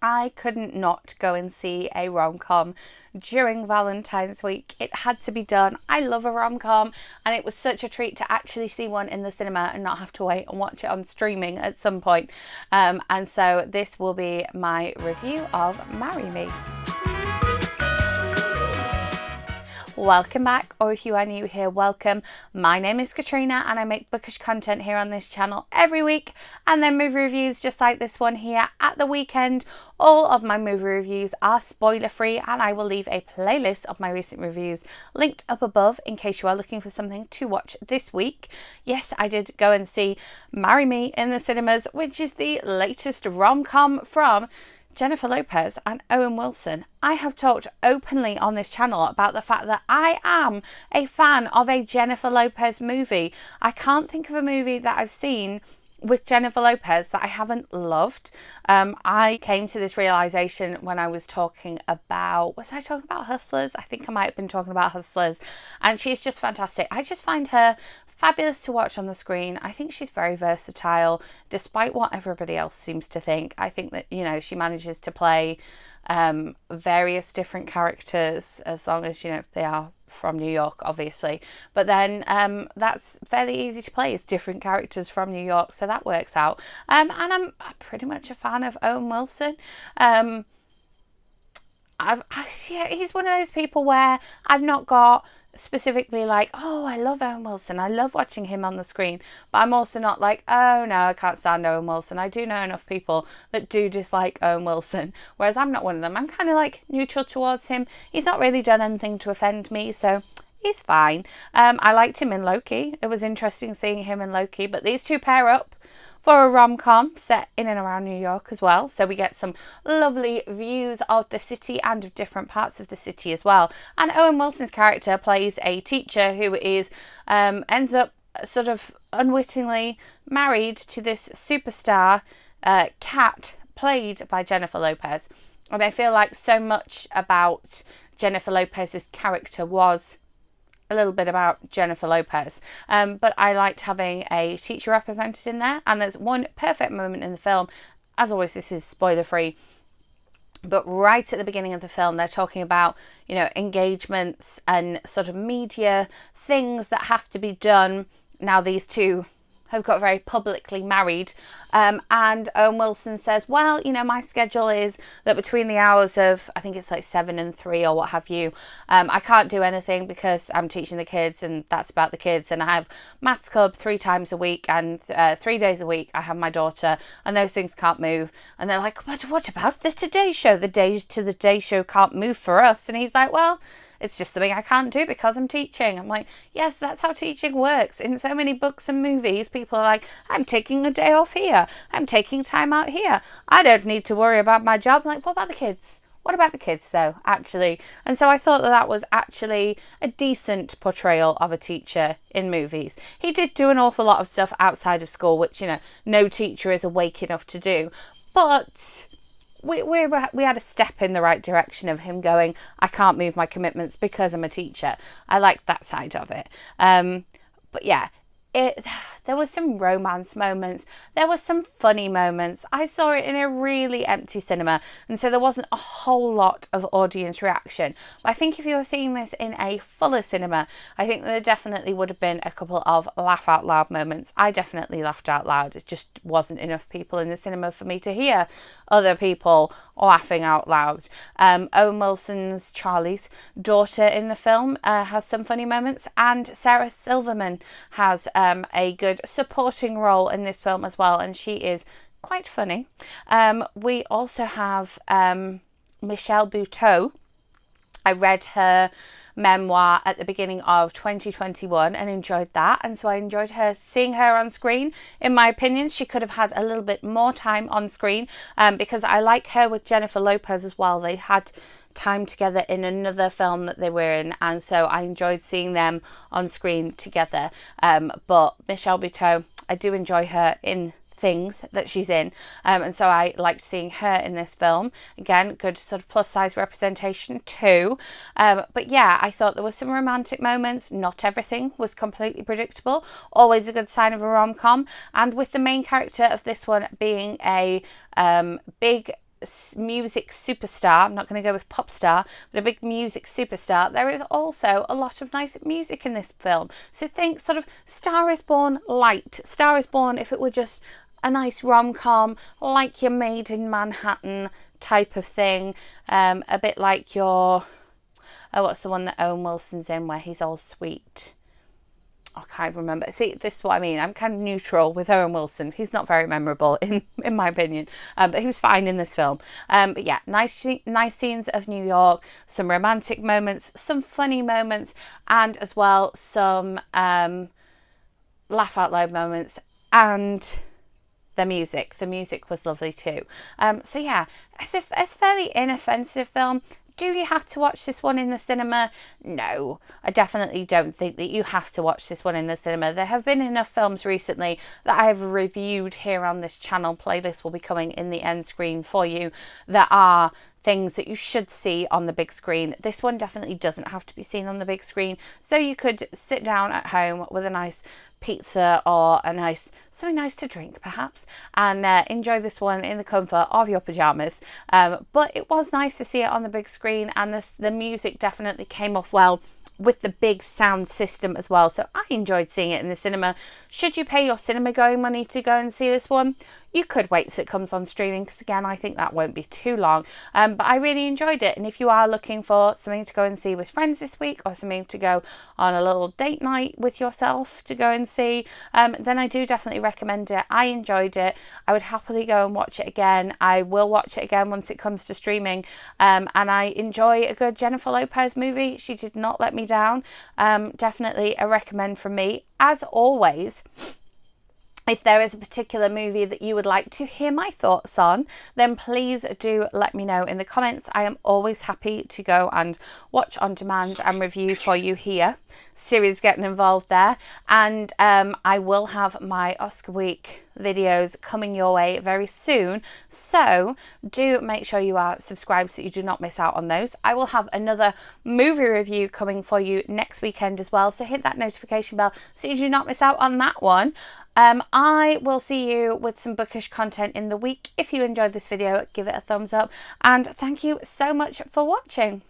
I couldn't not go and see a rom-com during Valentine's week. It had to be done. I love a rom-com, and it was such a treat to actually see one in the cinema and not have to wait and watch it on streaming at some point. And so this will be my review of Marry Me. Welcome back, or if you are new here, welcome. My name is Katrina and I make bookish content here on this channel every week, and then movie reviews just like this one here at the weekend. All of my movie reviews are spoiler free, and I will leave a playlist of my recent reviews linked up above in case you are looking for something to watch this week. Yes, I did go and see Marry Me in the cinemas, which is the latest rom-com from Jennifer Lopez and Owen Wilson. I have talked openly on this channel about the fact that I am a fan of a Jennifer Lopez movie. I can't think of a movie that I've seen with Jennifer Lopez that I haven't loved. I came to this realization when I was talking about, was I talking about Hustlers? I think I might have been talking about Hustlers, and she's just fantastic. I just find her fabulous to watch on the screen. I think she's very versatile, despite what everybody else seems to think. I think that, you know, she manages to play various different characters, as long as, you know, they are from New York, obviously. But then that's fairly easy to play, is different characters from New York, so that works out. And I'm pretty much a fan of Owen Wilson. Yeah, he's one of those people where I've not got specifically like, oh, I love Owen Wilson, I love watching him on the screen, but I'm also not like, oh no, I can't stand Owen Wilson. I do know enough people that do dislike Owen Wilson, whereas I'm not one of them. I'm kind of like neutral towards him. He's not really done anything to offend me, so he's fine. I liked him in Loki. It was interesting seeing him in Loki, but these two pair up for a rom-com set in and around New York as well. So we get some lovely views of the city and of different parts of the city as well. And Owen Wilson's character plays a teacher who is ends up sort of unwittingly married to this superstar Kat, played by Jennifer Lopez. And I feel like so much about Jennifer Lopez's character was a little bit about Jennifer Lopez, but I liked having a teacher represented in there. And there's one perfect moment in the film. As always, this is spoiler free, but right at the beginning of the film, they're talking about, you know, engagements and sort of media things that have to be done. Now these two have got very publicly married, and Owen Wilson says, well, you know, my schedule is that between the hours of, I think it's like 7 and 3 or what have you, I can't do anything because I'm teaching the kids, and that's about the kids, and I have maths club 3 times a week, and 3 days a week I have my daughter, and those things can't move. And they're like, but what about the Today Show? The Today Show can't move for us. And he's like, well, it's just something I can't do because I'm teaching. I'm like, yes, that's how teaching works. In so many books and movies, people are like, I'm taking a day off here. I'm taking time out here. I don't need to worry about my job. I'm like, what about the kids? What about the kids, though, actually? And so I thought that that was actually a decent portrayal of a teacher in movies. He did do an awful lot of stuff outside of school, which, you know, no teacher is awake enough to do. But we had a step in the right direction of him going, I can't move my commitments because I'm a teacher. I liked that side of it. But yeah, there was some romance moments. There were some funny moments. I saw it in a really empty cinema, and so there wasn't a whole lot of audience reaction. But I think if you were seeing this in a fuller cinema, I think there definitely would have been a couple of laugh out loud moments. I definitely laughed out loud. It just wasn't enough people in the cinema for me to hear other people laughing out loud. Owen Wilson's Charlie's daughter in the film has some funny moments, and Sarah Silverman has a good supporting role in this film as well, and she is quite funny. We also have Michelle Buteau. I read her memoir at the beginning of 2021 and enjoyed that, and so I enjoyed seeing her on screen. In my opinion, she could have had a little bit more time on screen, because I like her with Jennifer Lopez as well. They had time together in another film that they were in, and so I enjoyed seeing them on screen together. But Michelle Buteau, I do enjoy her in things that she's in, and so I liked seeing her in this film. Again, good sort of plus size representation too. But yeah, I thought there were some romantic moments. Not everything was completely predictable, always a good sign of a rom-com, and with the main character of this one being a big music superstar, I'm not going to go with pop star, but a big music superstar, there is also a lot of nice music in this film. So think sort of Star is Born light. Star is Born if it were just a nice rom-com, like your Made in Manhattan type of thing, a bit like your, oh, what's the one that Owen Wilson's in where he's all sweet? I can't remember. See, this is what I mean. I'm kind of neutral with Owen Wilson. He's not very memorable in my opinion, but he was fine in this film. But yeah, nice scenes of New York, some romantic moments, some funny moments, and as well some laugh out loud moments, and the music. The music was lovely too. So yeah, it's a fairly inoffensive film. Do you have to watch this one in the cinema? No, I definitely don't think that you have to watch this one in the cinema. There have been enough films recently that I have reviewed here on this channel. Playlist will be coming in the end screen for you that are things that you should see on the big screen. This one definitely doesn't have to be seen on the big screen, so you could sit down at home with a nice pizza or something nice to drink perhaps, and enjoy this one in the comfort of your pajamas. But it was nice to see it on the big screen, and the music definitely came off well with the big sound system as well. So I enjoyed seeing it in the cinema. Should you pay your cinema going money to go and see this one? You could wait till it comes on streaming, because again, I think that won't be too long. But I really enjoyed it. And if you are looking for something to go and see with friends this week, or something to go on a little date night with yourself to go and see, then I do definitely recommend it. I enjoyed it. I would happily go and watch it again. I will watch it again once it comes to streaming. And I enjoy a good Jennifer Lopez movie. She did not let me down. Definitely a recommend from me. As always, if there is a particular movie that you would like to hear my thoughts on, then please do let me know in the comments. I am always happy to go and watch on demand and review for you here. Siri's getting involved there. And I will have my Oscar week videos coming your way very soon. So do make sure you are subscribed so you do not miss out on those. I will have another movie review coming for you next weekend as well. So hit that notification bell so you do not miss out on that one. I will see you with some bookish content in the week. If you enjoyed this video, give it a thumbs up, and thank you so much for watching.